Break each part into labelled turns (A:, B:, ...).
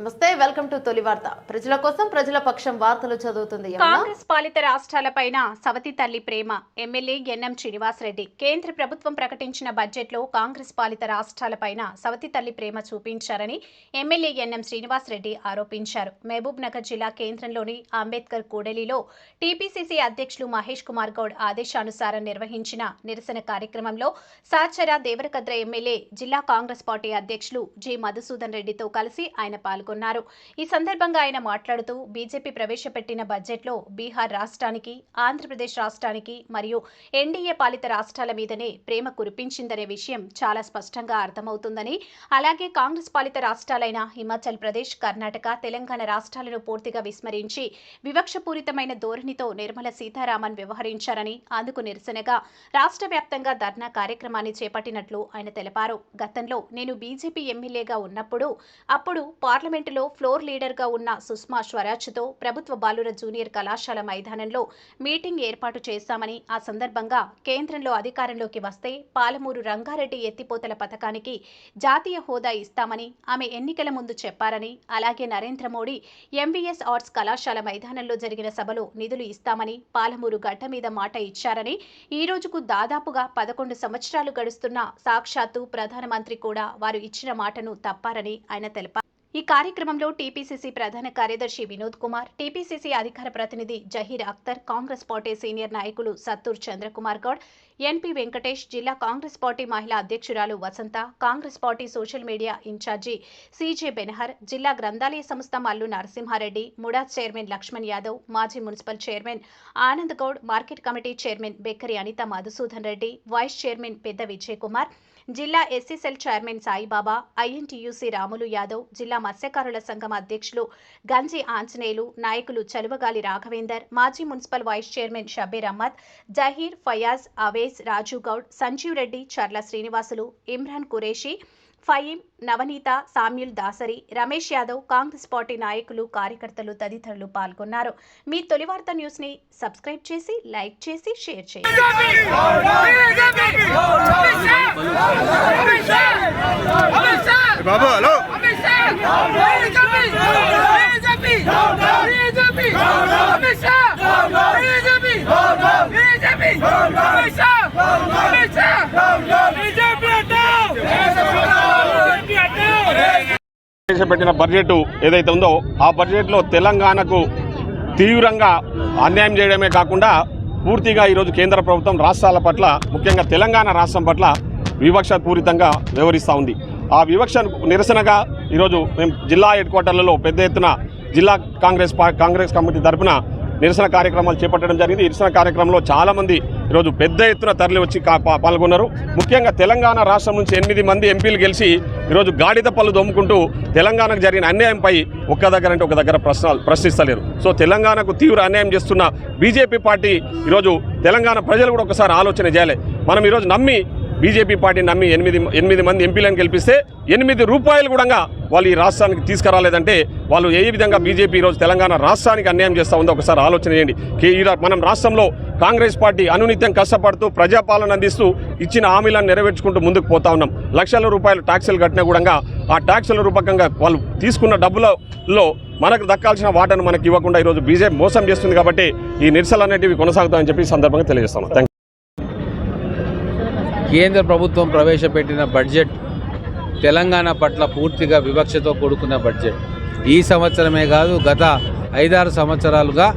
A: నమస్తే, welcome to తొలి వార్త. ప్రజల కోసం ప్రజల పక్షం వార్తలు చదువుతుంది.
B: కాంగ్రెస్ పాలిత రాష్ట్రాలపైన సవతి తల్లి ప్రేమ. MLA NM Srinivasa Reddy. కేంద్ర ప్రభుత్వం ప్రకటించిన బడ్జెట్లో కాంగ్రెస్ పాలిత రాష్ట్రాలపైన సవతి తల్లి ప్రేమ చూపించారని ఎమ్మెల్యే ఎన్ఎం శ్రీనివాసరెడ్డి ఆరోపించారు. మహబూబ్ నగర్ జిల్లా కేంద్రంలోని అంబేద్కర్ కూడలిలో టీపీసీసీ అధ్యక్షులు మహేష్ కుమార్ గౌడ్ ఆదేశానుసారం నిర్వహించిన నిరసన కార్యక్రమంలో సాచర దేవరకద్ర ఎమ్మెల్యే జిల్లా కాంగ్రెస్ పార్టీ అధ్యక్షులు జి మధుసూదన్ రెడ్డితో కలిసి ఆయన పాల్గొన్నారు. ఈ సందర్భంగా ఆయన మాట్లాడుతూ బీజేపీ ప్రవేశపెట్టిన బడ్జెట్లో బీహార్ రాష్ట్రానికి, ఆంధ్రప్రదేశ్ రాష్ట్రానికి మరియు ఎన్డీఏ పాలిత రాష్ట్రాల మీదనే ప్రేమ కురిపించిందనే విషయం చాలా స్పష్టంగా అర్థమవుతుందని, అలాగే కాంగ్రెస్ పాలిత రాష్ట్రాలైన హిమాచల్ ప్రదేశ్, కర్ణాటక, తెలంగాణ రాష్ట్రాలను పూర్తిగా విస్మరించి వివక్షపూరితమైన ధోరణితో నిర్మల సీతారామన్ వ్యవహరించారని, అందుకు నిరసనగా రాష్ట్ర వ్యాప్తంగా ధర్నా కార్యక్రమాన్ని చేపట్టినట్లు ఆయన తెలిపారు. గతంలో నేను బీజేపీ ఎమ్మెల్యేగా ఉన్నప్పుడు అప్పుడు పార్లమెంటులో ఫ్లోర్ లీడర్గా ఉన్న సుష్మా స్వరాజ్తో ప్రభుత్వ బాలుర జూనియర్ కళాశాల మైదానంలో మీటింగ్ ఏర్పాటు చేశామని, ఆ సందర్భంగా కేంద్రంలో అధికారంలోకి వస్తే పాలమూరు రంగారెడ్డి ఎత్తిపోతల పథకానికి జాతీయ హోదా ఇస్తామని ఆమె ఎన్నికల ముందు చెప్పారని, అలాగే నరేంద్ర మోడీ ఎంవీఎస్ ఆర్ట్స్ కళాశాల మైదానంలో జరిగిన సభలో నిధులు ఇస్తామని పాలమూరు గడ్డ మీద మాట ఇచ్చారని, ఈ రోజుకు దాదాపుగా 11 సంవత్సరాలు గడుస్తున్న సాక్షాత్తు ప్రధానమంత్రి కూడా వారు ఇచ్చిన మాటను తప్పారని ఆయన తెలిపారు. ఈ కార్యక్రమంలో టీపీసీసీ ప్రధాన కార్యదర్శి వినోద్ కుమార్, టీపీసీసీ అధికార ప్రతినిధి జహీర్ అఖ్తర్, కాంగ్రెస్ పార్టీ సీనియర్ నాయకులు సత్తూర్ చంద్రకుమార్ గౌడ్, ఎన్పీ వెంకటేష్, జిల్లా కాంగ్రెస్ పార్టీ మహిళా అధ్యక్షురాలు Vasantha, Congress party social media incharge CJ Benahar, జిల్లా గ్రంథాలయ సంస్థ మల్లు నరసింహారెడ్డి, ముడా చైర్మన్ లక్ష్మణ్ యాదవ్, మాజీ municipal chairman Anand Goud, market committee chairman Bekkari Anitha Madhusudan Reddy, vice chairman పెద్ద విజయ్ కుమార్, జిల్లా SC cell chairman Saibaba, INTUC Ramulu Yadav, జిల్లా మత్స్యకారుల సంఘం అధ్యక్షులు గంజి ఆంజనేయులు, నాయకులు చలువగాలి రాఘవేందర్, మాజీ municipal vice chairman Shabbir Ahmed, Zaheer, Fayaz, Awez, Raju Goud, Sanjeev Reddy, Charla Srinivasulu, Imran Qureshi, Fayeem, Navaneetha, Samuel Dasari, Ramesh Yadav, Congress party నాయకులు, కార్యకర్తలు తదితరులు పాల్గొన్నారు. మీ తొలి వార్త న్యూస్ ని సబ్స్క్రైబ్ చేసి, లైక్ చేసి, షేర్ చేయండి.
C: ప్రవేశపెట్టిన బడ్జెట్ ఏదైతే ఉందో ఆ బడ్జెట్లో తెలంగాణకు తీవ్రంగా అన్యాయం చేయడమే కాకుండా పూర్తిగా ఈరోజు కేంద్ర ప్రభుత్వం రాష్ట్రాల పట్ల, ముఖ్యంగా తెలంగాణ రాష్ట్రం పట్ల వివక్షపూరితంగా వ్యవహరిస్తూ ఉంది. ఆ వివక్షకు నిరసనగా ఈరోజు మేము జిల్లా హెడ్ క్వార్టర్లలో పెద్ద ఎత్తున జిల్లా కాంగ్రెస్ కమిటీ తరఫున నిరసన కార్యక్రమాలు చేపట్టడం జరిగింది. నిరసన కార్యక్రమంలో చాలామంది ఈరోజు పెద్ద ఎత్తున తరలి వచ్చి పాల్గొన్నారు. ముఖ్యంగా తెలంగాణ రాష్ట్రం నుంచి 8 మంది ఎంపీలు గెలిచి ఈరోజు గాడిద పళ్ళు దొమ్ముకుంటూ తెలంగాణకు జరిగిన అన్యాయంపై ఒక దగ్గర ప్రశ్నిస్తలేరు. సో తెలంగాణకు తీవ్ర అన్యాయం చేస్తున్న బీజేపీ పార్టీ ఈరోజు తెలంగాణ ప్రజలు కూడా ఒకసారి ఆలోచన చేయాలి. మనం ఈరోజు నమ్మి బీజేపీ పార్టీని నమ్మి 8 మంది ఎంపీలను గెలిపిస్తే 8 రూపాయలు కూడా వాళ్ళు ఈ రాష్ట్రానికి తీసుకురాలేదంటే వాళ్ళు ఏ విధంగా బీజేపీ ఈరోజు తెలంగాణ రాష్ట్రానికి అన్యాయం చేస్తూ ఉందో ఒకసారి ఆలోచన చేయండి. మనం రాష్ట్రంలో కాంగ్రెస్ పార్టీ అనునిత్యం కష్టపడుతూ ప్రజాపాలన అందిస్తూ ఇచ్చిన హామీలను నెరవేర్చుకుంటూ ముందుకు పోతా ఉన్నాం. లక్షల రూపాయలు ట్యాక్సులు కట్టినా కూడా ఆ ట్యాక్సుల రూపకంగా వాళ్ళు తీసుకున్న డబ్బులలో మనకు దక్కాల్సిన వాటను మనకు ఇవ్వకుండా ఈరోజు బీజేపీ మోసం చేస్తుంది. కాబట్టి ఈ నిరసనలు అనేటివి కొనసాగుతాయని చెప్పి ఈ సందర్భంగా తెలియజేస్తాను.
D: కేంద్ర ప్రభుత్వం ప్రవేశపెట్టిన బడ్జెట్ తెలంగాణ పట్ల పూర్తిగా వివక్షతో కూడుకున్న బడ్జెట్. ఈ సంవత్సరమే కాదు, గత 5-6 సంవత్సరాలుగా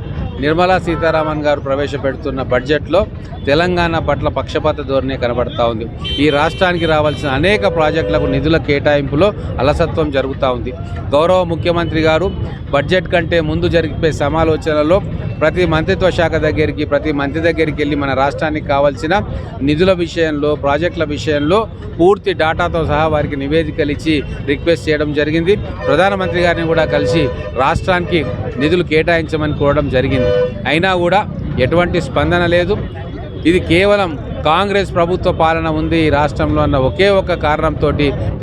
D: నిర్మలా సీతారామన్ గారు ప్రవేశపెడుతున్న బడ్జెట్లో తెలంగాణ పట్ల పక్షపాత ధోరణి కనబడతా ఉంది. ఈ రాష్ట్రానికి రావాల్సిన అనేక ప్రాజెక్టులకు నిధుల కేటాయింపులో అలసత్వం జరుగుతూ ఉంది. గౌరవ ముఖ్యమంత్రి గారు బడ్జెట్ కంటే ముందు జరిపే సమాలోచనలో ప్రతి మంత్రిత్వ శాఖ దగ్గరికి, ప్రతి మంత్రి దగ్గరికి వెళ్ళి మన రాష్ట్రానికి కావాల్సిన నిధుల విషయంలో, ప్రాజెక్టుల విషయంలో పూర్తి డాటాతో సహా వారికి నివేదికలు ఇచ్చి రిక్వెస్ట్ చేయడం జరిగింది. ప్రధానమంత్రి గారిని కూడా కలిసి రాష్ట్రానికి నిధులు కేటాయించమని కోరడం జరిగింది. అయినా కూడా ఎటువంటి స్పందన లేదు. ఇది కేవలం కాంగ్రెస్ ప్రభుత్వ పాలన ఉంది ఈ రాష్ట్రంలో అన్న ఒకే ఒక కారణంతో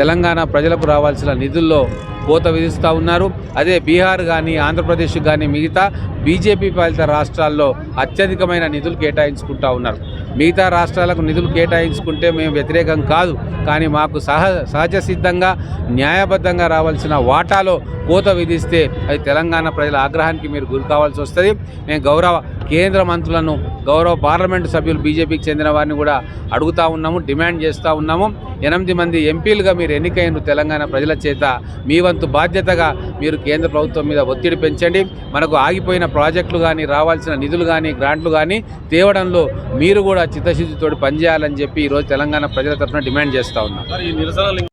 D: తెలంగాణ ప్రజలకు రావాల్సిన నిధుల్లో కోత విధిస్తూ ఉన్నారు. అదే బీహార్ కానీ, ఆంధ్రప్రదేశ్ కానీ మిగతా బీజేపీ పాలిత రాష్ట్రాల్లో అత్యధికమైన నిధులు కేటాయించుకుంటూ ఉన్నారు. మిగతా రాష్ట్రాలకు నిధులు కేటాయించుకుంటే మేము వ్యతిరేకం కాదు, కానీ మాకు సహజ సిద్ధంగా న్యాయబద్ధంగా రావాల్సిన వాటాలో కోత విధిస్తే అది తెలంగాణ ప్రజల ఆగ్రహానికి మీరు గురి కావాల్సి వస్తుంది. మేము గౌరవ కేంద్ర మంత్రులను, గౌరవ పార్లమెంటు సభ్యులు బీజేపీకి చెందిన వారిని కూడా అడుగుతూ ఉన్నాము, డిమాండ్ చేస్తూ ఉన్నాము. 8 మంది ఎంపీలుగా మీరు ఎన్నికైన తెలంగాణ ప్రజల చేత మీ వంతు బాధ్యతగా మీరు కేంద్ర ప్రభుత్వం మీద ఒత్తిడి పెంచండి. మనకు ఆగిపోయిన ప్రాజెక్టులు కానీ, రావాల్సిన నిధులు కానీ, గ్రాంట్లు కానీ తేవడంలో మీరు కూడా చిత్తశుద్ధితో పనిచేయాలని చెప్పి ఈరోజు తెలంగాణ ప్రజల తరఫున డిమాండ్ చేస్తూ ఉన్నాం.